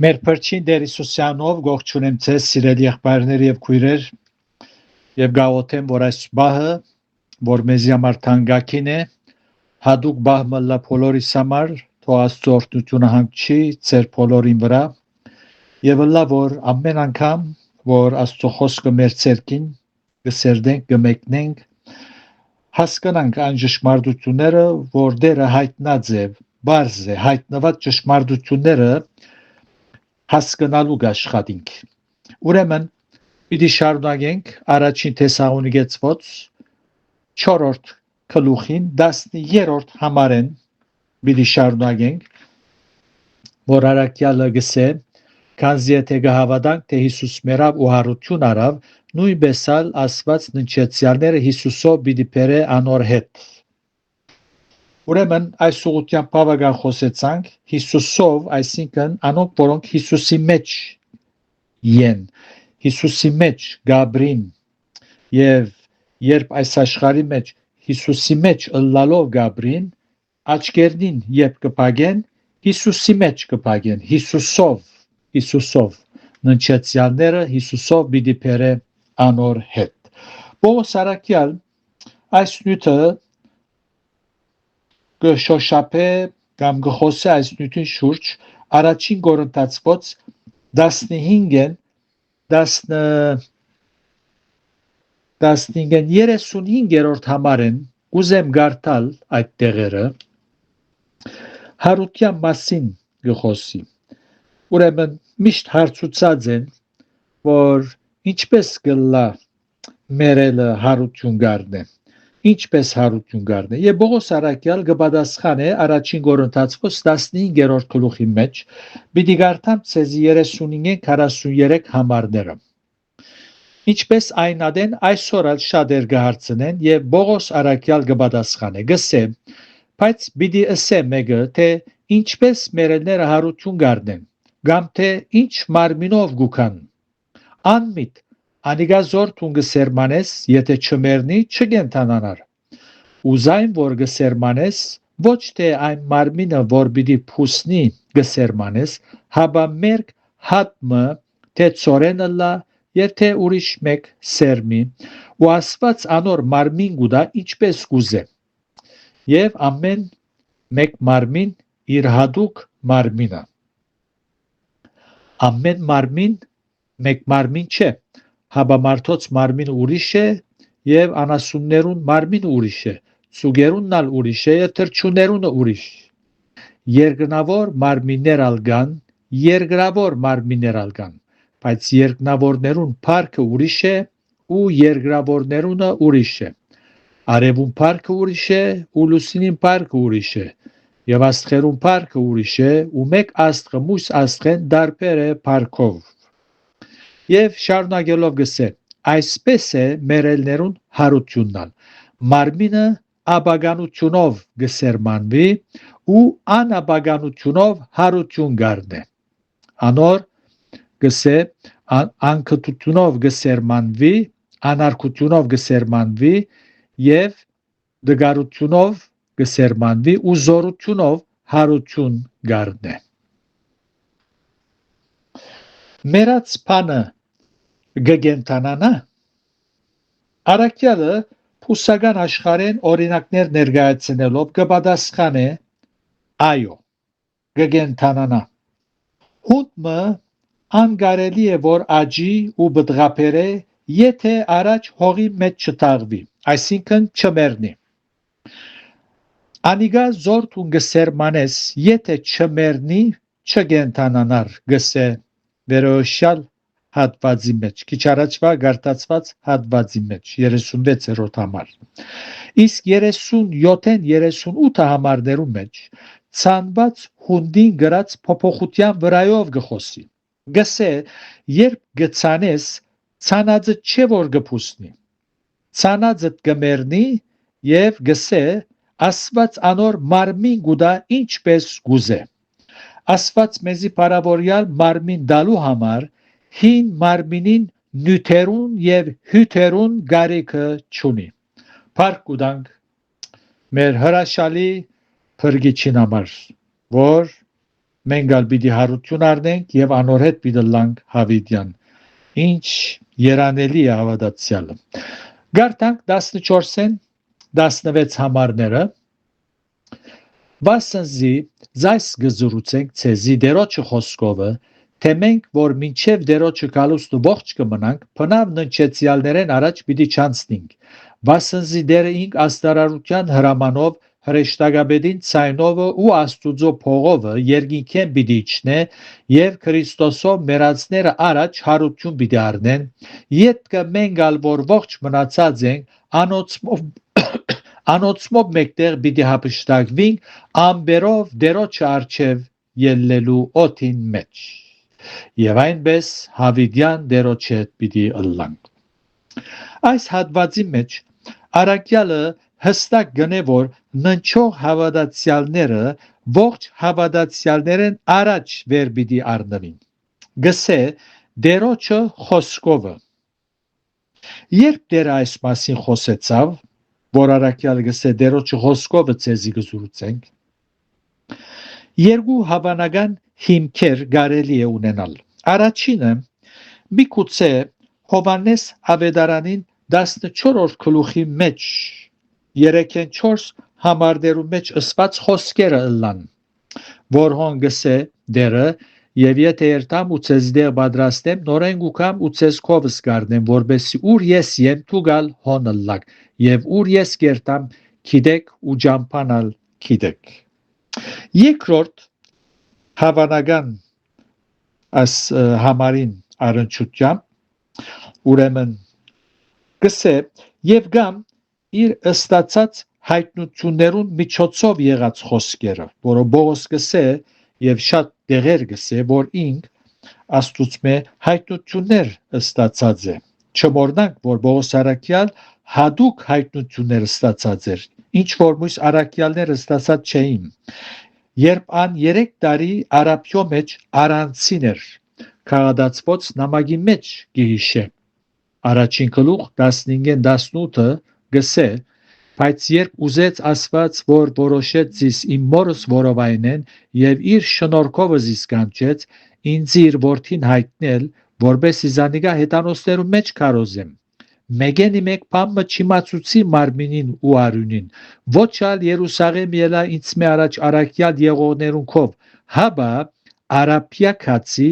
Մեր փրկին Տեր Հիսուսյանով ողջունեմ ձեզ սիրելի եղբայրներ եւ քույրեր եւ գաղութեմ որ այս բահը որ մեզի համար թանկագին է հadouk բահը լա բոլորիս համար թող Աստծո օրհնությունը հանգչի ձեր բոլորին վրա եւ լա որ ամեն անգամ որ Աստծո խոսքը մեր ցերկին կսերդենք կմեկնենք հասկանանք այն ճշմարտությունները որ Տերը հայտնած է բարձ է հայտնված ճշմարտությունները հասկանալու աշխատենք ուրեմն պիտի շարունակենք առաջին Թեսաղոնիկեցոց 4-րդ գլուխին 13-րդ համարեն պիտի շարունակենք որ արաքյալը գսե քանզի եթե կհավատանք թե Հիսուս մեռավ ու հարություն արավ նույնպես ալ Աստված ննչեցյալները Հիսուսով պիտի բերե անոր հետ Ուրեմն այս ուղղությամբ բավական խոսեցանք Հիսուսով, այսինքն անոնք որոնք Հիսուսի մեջ են, Հիսուսի մեջ գաբրին եւ երբ այս աշխարհի մեջ Հիսուսի մեջ ըլլալով գաբրին աչքերնին երբ կփակեն Հիսուսի մեջ կփակեն Հիսուսով ննչեցյալները Հիսուսով պիտի բերե անոր հետ Պողոս արաքյալ այս նյութը կշոշափե կամ կխոսե այս նյութին շուրջ առաջին Կորինթացոց 15-ին 35-րդ համարեն ուզեմ գարտալ այդ տեղերը հարության մասին կխոսի ուրեմն միշտ հարցուցած են որ ինչպես կլա մերելը հարություն գարնե Ինչպես հարություն գարնե եւ Պողոս արաքյալ կպատասխանե առաջին Կորինթացոց 15-րդ գլուխի մեջ պիտի գարտամ ցեզի 35-43 համարները Ինչպես այն ադեն այսօր ալ շատեր կհարցնեն եւ Պողոս արաքյալ կպատասխանե գսե բայց պիտի ասե մեկը թե ինչպես մերելները հարություն գարնեն կամ թե ինչ մարմինով գուքան անմիտ Անիգա զոր տուն գսերմանես, եթե չմերնի, չգենթանանար։ Ուզայն որ գսերմանես, ոչ թե այն մարմինը, որ պիտի փուսնի գսերմանես, հաբա մերկ հատմը, թե ծորենը լա, եւ թե ուրիշ մեկ սերմի, ու ասված անոր մարմին գուդա ինչպես գուզե։ Եվ ամեն մեկ մարմին իր հadouk մարմինը։ Ամեն մարմին մեկ մարմին չէ։ Հաբամարտոց մարմինը ուրիշ է եւ անասուններուն մարմինը ուրիշ է ծուգերունն ալ ուրիշ է եւ թրջուներունը ուրիշ երկնավոր մարմիններ ալ կան երկրավոր մարմիններ ալ կան բայց երկնավորներուն փառքը ուրիշ է ու երկրավորներունը ուրիշ է արևուն փառքը ուրիշ է ու լուսինին փառքը ուրիշ է եւ աստղերուն փառքը ուրիշ է ու մեկ աստղը մյուս աստղեն դարբեր է փառքով Եվ շարունակելով գսե, այսպես է մերելներուն հարություննալ, մարմինը աբագանությունով գսերմանվի ու անաբագանությունով հարություն գարնե, անոր գսե անկտությունով գսերմանվի, անարգությունով գսերմանվի և դգարությունով գսերմանվի ու զորությունով հարություն գարնե։ Մերած պանը գգենթանանա Արաքյալը փուսական աշխարհեն օրինակներ ներկայացնելով կպատասխանե այո գգենթանանա Հուտմը անգարելի է որ աճի ու բդղապերե եթե առաջ հողի մեջ չտաղվի այսինքն չմեռնի Անիգա զոր տուն գսերմանես եթե չմեռնի չգենթանանար գսե վերոշյալ հատվածի մեջ, քիչ առաջվա գարտացված հատվածի մեջ, 36-րդ համար։ Իսկ 37-ն 38 համարներում մեջ ցանված հունդին գրած փոփոխության վրայով գխոսի։ Գսե, երբ գցանես, ցանածը չէ որ գփուսնի։ Ցանածը կմեռնի եւ գսե, ասված անոր մարմին գուդա ինչպես գուզե։ Ասված մեզի parավորյալ մարմին դալու համար հին մարմինին նյութերուն եւ հյութերուն գարիքը չունի։ Փառք կուտանք մեր հրաշալի փրկիչին համար, որ մենք ալ պիտի հարություն առնենք եւ անոր հետ պիտի լանք հավիտյան ինչ երանելի է հավատացյալը գարտանք 14-ին 16 համարները վասնզի զայս գզրուցենք ցեզի դերոջը խոսքովը թե մենք որ մինչև դերոջը գալուստու ողջ կմնանք բնավ ննչեցյալներեն առաջ պիտի չանցնենք վասնզի դերը ինք աստարարության հրամանով հրեշտակաբեդին ցայնովը ու աստուծո փողովը երկինքեն պիտի իջնե եւ Քրիստոսով մեռածները առաջ հարություն պիտի առնեն յետքը մենք ալ որ ողջ մնացած ենք անոցմով մեկտեղ պիտի հապշտակվենք ամբերով դերոջը արչև ելլելու օթին մեջ եւ այնպես հավիտյան դերոջը պիտի ըլլանք այս հատվածի մեջ արաքյալը հստակ գնե որ ննչող հավատացյալները ողջ հավատացյալներեն առաջ վեր պիտի առնվին գսե դերոջը խոսքովը երբ դերը այս մասին խոսեցավ որ արաքյալը գսե դերոջը խոսքովը ցեզի գզրուցենք երկու հավանական հիմքեր կարելի է ունենալ առաջինը միգուցե Հովհաննես Ավետարանին 14-րդ գլուխի մեջ 3-4 համարներու մեջ ըսված խոսքերը ըլլան որ հոն գսե դերը եւ եթե երթամ ու ցեզ դեր պատրաստեմ նորեն գուքամ ու ցեզ կովս գարնեմ որբեսի ուր ես եմ դուգալ հոն ըլլակ եւ ուր ես կերտամ գիտեք ու ջամփանալ գիտեք երկրորդ հավանական այս համարին առնչությամբ ուրեմն գսե եւ գամ իր ըստացած հայտնություններուն միջոցով եղած խոսքերը որը Բողոս գսե եւ շատ դեղեր գսե որ ինք աստուծմե հայտնություններ ըստացած է չմոռնանք որ Բողոս արաքյալ հadouk հայտնություններ ըստացած էր ինչ որ մյուս արաքյալներ ըստացած չէին երբ ան 3 տարի արաբյո մեջ առանցին էր քաղաքացված նամակի մեջ գիհիշե առաջին գլուխ 15-18 գսե բայց երբ ուզեց ասված որ որոշեց զիս իմ մորս որովայնեն եւ իր շնորհքով զիս կանչեց ինձ իր որդին հայտնել որբեսի զանիգա հետանոստերու մեջ կարոզեմ մեգենի մեկ բամը չիմացուցի մարմինին ու արյունին ոչ ալ Երուսաղեմ ելա ինձ մե առաջ արաքյալ եղողներունքով հաբա արաբիա քացի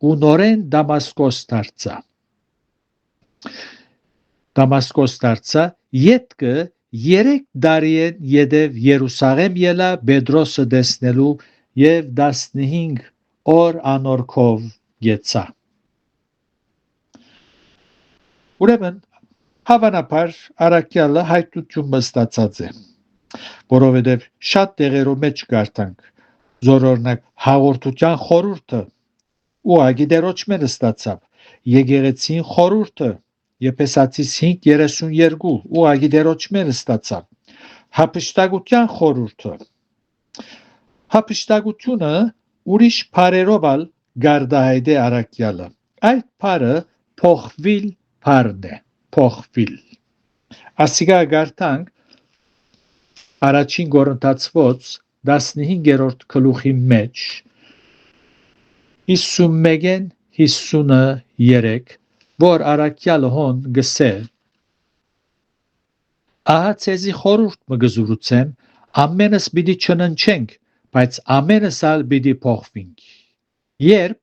ու նորեն Դամասկոս դարձա յետքը 3 տարիեն յետև Երուսաղեմ ելա Պետրոսը տեսնելու եւ 15 օր անորքով գեցա ուրեմն հավանաբար արաքյալը հայտնություն մստացած է որովհետև շատ տեղերով մեջ կարդանք զորօրինակ հաղորդության խորհուրդը ու ագիդերոճմեն ստացավ եկեղեցին խորհուրդը Եփեսացիս 5:32 ու ագիդերոճմեն ստացավ հապշտակության խորհուրդը հապշտակությունը ուրիշ բարերովալ գարդահայդե արաքյալը այդ բարը փոխվիլ բարն է փոխվիլ ասիգա գարտանք առաջին Կորինթացոց 15-րդ գլուխի մեջ 51-53 որ արաքյալը հոն գսե ահա ցեզի խորհուրդ մը գզուրուցեմ ամենս պիտի չննչենք բայց ամենս ալ պիտի փոխվենք երբ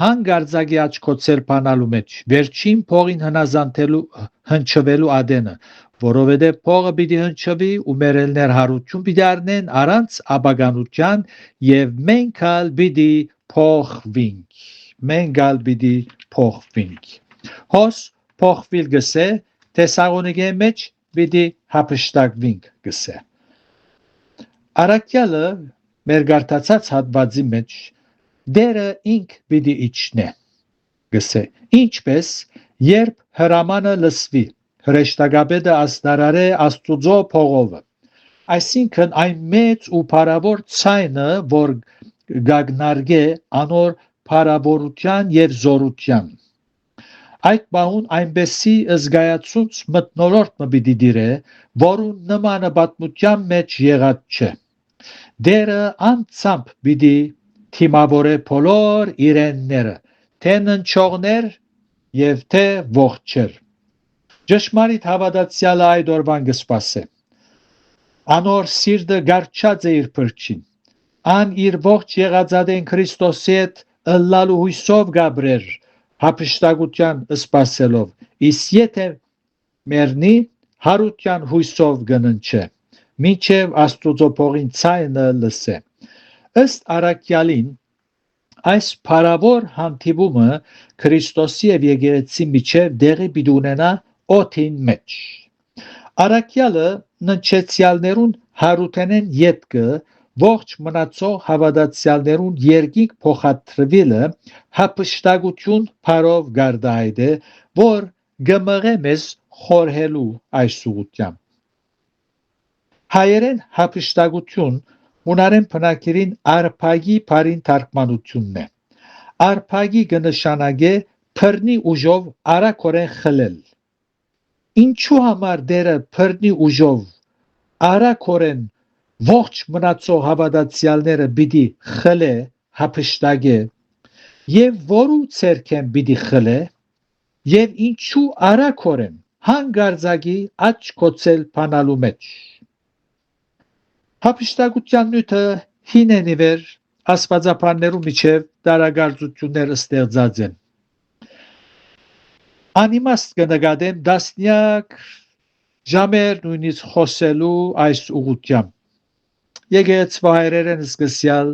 հանգարձակի աչքոցել բանալու մեջ վերջին փողին հնազանդելու հնչվելու ադենը որովհետև փողը պիտի հնչվի ու մերելներ հարություն պիտի առնեն առանց աբականության եւ մենք ալ պիտի փոխվենք հոս փոխվիլ գսե Թեսաղոնիկե մեջ պիտի հապշտակվենք գսե արաքյալը մեր գարտացած հատվածի մեջ դերը ինք պիտի իջնե գսե ինչպես երբ հրամանը լսվի հրեշտակաբեդը աստարարե աստուծո փողովը այսինքն այն մեծ ու փառավոր ցայնը որ գագնարգե անոր փառավորության եւ զորության այդ բահուն այնպեսի զգայացուց մտնոլորտ մը պիտի դիրե որուն նմանը պատմության մեջ եղած չէ դերը անցամբ պիտի թիմավորե բոլոր իրենները, թե ննչողներ եւ թե ողջեր։ Ճշմարիտ հավատացյալը այդ օրվան կսպասե։ Անոր սիրտը գարչած է իր փրկին։ Ան իր ողջ եղածադեն Քրիստոսի հետ ըլլալու հույսով գաբրեր, հափշտակության սպասելով, իսկ եթե մեռնի, հարության հույսով կննչե, մինչև Աստուծո փողին ցայնը լսե։ Ըստ առաքյալին, այս փառավոր հանդիպումը Քրիստոսի եւ եկեղեցի միջև դեղի պիտի ունենա օդին մեջ։ Առաքյալը ննչեցյալներուն հարութենեն ետքը ողջ մնացող հավատացյալներուն երկինք փոխադրվելը հափշտակություն փարով գարդայդե, որ գմղե մեզ խորհելու այս ուղությամբ։ Հայերեն հափշտակություն հունարեն բնակերին արփագի բարին թարգմանությունն է։ Արփագի կնշանակե բռնի ուժով արագորեն խլել։ Ինչու համար դերը բռնի ուժով արագորեն ողջ մնացող հավատացյալները պիտի խլե, հափշտակե, եւ որու ցերքեն պիտի խլե, եւ ինչու արագորեն հանգարձակի աճ կոծել բանալու մեջ։ Հափշտակության նյութը հինեն իվեր աստվածապաններու միջև տարագարձություններ ստեղծած են։ Անիմաստ կնկատեմ դասնյակ ժամեր նույնիսկ խոսելու այս ուղղությամբ։ Եկեղեցվահայերեն սկսյալ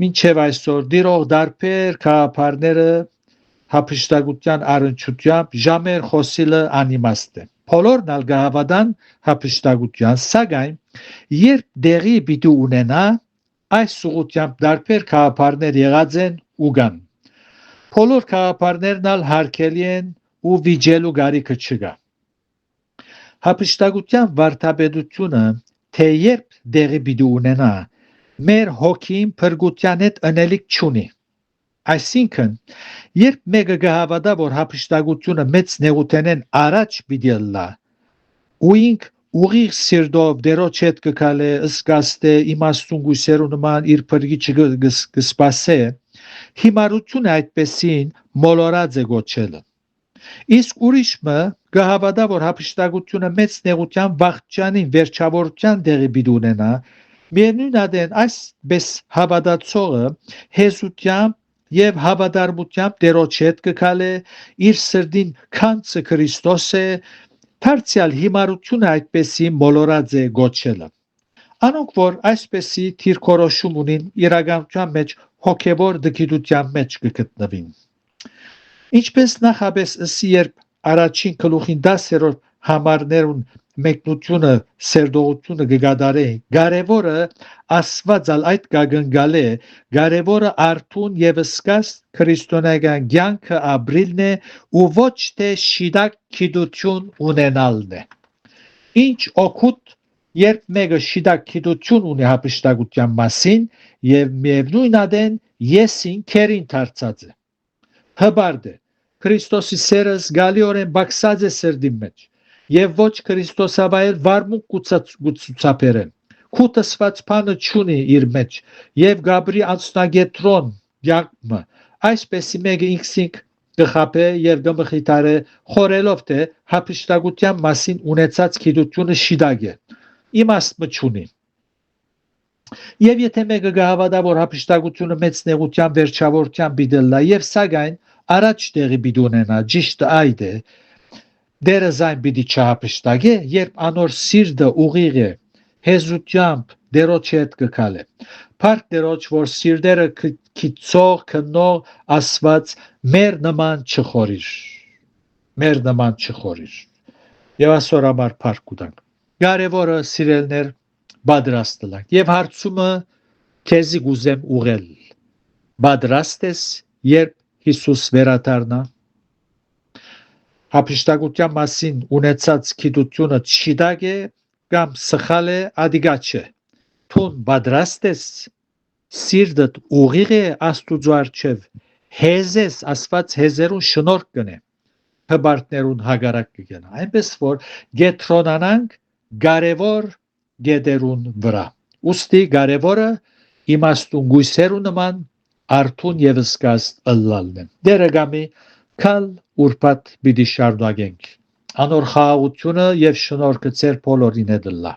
մինչև այսօր դիրող դարբեր քաղաքարները հափշտակության առնչությամբ ժամեր խոսիլը անիմաստ է։ Բոլորն ալ գահավադան հափշտակության, սակայն երբ դեղի պիտի ունենա, այս ուղղությամբ դարբեր քաղաքարներ եղած են ու կան։ Բոլոր քաղաքարներն ալ հարգելի են ու վիճելու գարիքը չկա։ Հափշտակության վարդապետությունը թե երբ դեղի պիտի ունենա, մեր հոգին փրկության հետ ընելիք չունի։ Այսինքն, երբ մեկը կհավատա, որ հափշտակությունը մեծ նեղութենեն առաջ պիտի լա, ու ինք ուղիղ սիրտով դերոջ հետ կգալե, ըսկաստե իմաստուն գույսերու նման իր փրկիչը կսպասե, հիմարությունը այդպեսին մոլորած է գոչելը։ Իսկ ուրիշը կհավատա, որ հափշտակությունը մեծ նեղության վաղճանին վերջավորության դեղի պիտի ունենա, միևնույն ադեն այսպես հավատացողը հեզությամբ եւ հավատարմությամբ դերոջ հետ կգալե, իր սրտին քանցը Քրիստոս է, դարձյալ հիմարությունը այդպեսի մոլորած է գոչելը։ Անոնք, որ այսպեսի թիրքորոշում ունին, իրականության մեջ հոգևոր դգիտության մեջ կգտնվին։ Ինչպես նախապես ըսի, երբ առաջին գլուխին 10-րդ համարներուն մեկնությունը սերդողությունը կգադարեին, կարևորը ասվածալ այդ կագնգալ է, կարևորը արթուն եւ սկաց քրիստոնեական կյանքը ապրիլն է ու ոչ թե շիդակ գիտություն ունենալն է։ Ինչ օգուտ, երբ մեկը շիդակ գիտություն ունի հափշտակության մասին եւ միևնույն ադեն եսին քերին դարձած է։ Հբարդ է, Քրիստոսի սերը զգալիորեն բացած է սրդի մեջ եւ ոչ Քրիստոսավայել վարմունք կցուցաբերեն։ Քուտսված բանը չունի իր մեջ եւ Գաբրի անցնագետրոն յակմը այսպեսի մեկը ինքսինք կխապե եւ կմխիթարե խորելով թե հափշտակության մասին ունեցած գիտությունը շիդակ է։ Իմաստ չունի։ Եվ եթե մեկը կհավատա, որ հափշտակությունը մեծ նեղության վերջավորության պիտի լա եւ սակայն առաջ տեղի պիտի ունենա, ճիշտ այդ է, դերը զայն պիտի չհափշտակե, երբ անոր սիրտը ուղիղ է, հեզությամբ դերոջ հետ կգալե։ Փառք դերոջ, որ սիրտերը քիծող, քնող ասված մեր նման չխորիր։ Մեր նման չխորիր։ Եվ այսօր համար փառք ուտանք։ Կարևորը սիրելներ պատրաստ լանք եւ հարցումը քեզի գուզեմ ուղել պատրաստ ես երբ Հիսուս վերադառնա հափշտակության մասին ունեցած գիտությունը շիդակ է կամ սխալ է ադիգա չէ թուն պատրաստ ես սիրտդ ուղիղ է Աստուծո առջև հեզես ասված հեզերուն շնորհք կնե հբարտներուն հագարակ կգնա այնպես որ գետրոնանանք կարևոր գեդերուն վրա ուստի կարևորը իմաստուն գույսերու նման արթուն եւ սկազտ ըլլալն է դերագամի քալ ուրբաթ պիտի շարունակենք անոր խաղաղությունը եւ շնորհքը ծեր բոլորին հետ լա